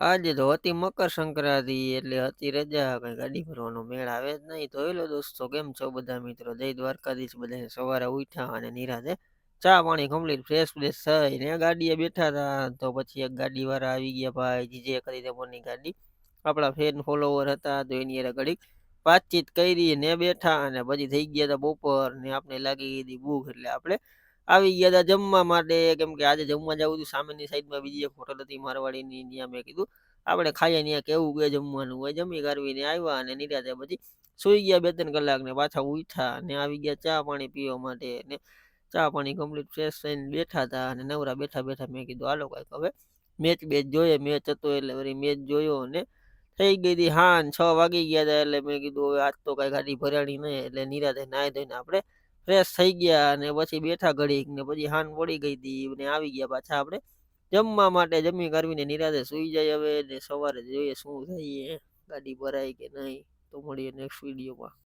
આજે તો હતી મકર સંક્રાંતિ એટલે હતી રજા, કઈ ગાડી ભરવાનો મેળ આવે જ નહીં. તો હેલો દોસ્તો, કેમ છો બધા મિત્રો? જય દ્વારકાધીશ. બધાને સવારે ઉઠ્યા અને નિરાંતે ચા પાણી કમ્પ્લીટ ફ્રેશ બ્રેશ થઈને ગાડીએ બેઠા હતા. તો પછી એક ગાડી વાળા આવી ગયા ભાઈ, જીજે કરી તેમની ગાડી. આપણા ફેન ફોલોવર હતા તો એની હારે ઘડીક વાતચીત કરી ને બેઠા, અને પછી થઈ ગયા હતા બપોર ને આપણે લાગી ગઈ હતી ભૂખ, એટલે આપણે આવી ગયા હતા જમવા માટે. કેમ કે આજે જમવા જવું હતું સામેની સાઈડમાં બીજી એક હોટલ હતી મારવાડીની, ત્યાં મેં કીધું આપણે ખાઈએ ત્યાં કેવું કે જમવાનું હોય. જમી કરવીને આવ્યા અને નિરાંતે પછી સુઈ ગયા 2-3 કલાક ને પાછા ઉઠ્યા ને આવી ગયા ચા પાણી પીવા માટે. ને ચા પાણી કમ્પ્લીટ ફ્રેશ થઈને બેઠા હતા, અને નવરા બેઠા બેઠા મેં કીધું હાલો કાંઈક હવે મેચ બેચ જોઈએ. મેચ હતો એટલે વળી મેચ જોયો, ને થઈ ગઈ હતી હાન 6 વાગી ગયા હતા. એટલે મેં કીધું હવે આજ તો કઈ ગાડી ભરાણી નહીં, એટલે નિરાંતે નાહી ધોઈને આપણે ફ્રેશ થઈ ગયા અને પછી બેઠા ઘડીક, ને પછી હાન પડી ગઈ હતી ને આવી ગયા પાછા આપણે જમવા માટે. જમી કરવીને નિરાંતે સુઈ જાય હવે, ને સવારે જોઈએ શું થાય, ગાડી ભરાય કે નહીં. તો મળીએ નેક્સ્ટ વિડીયોમાં.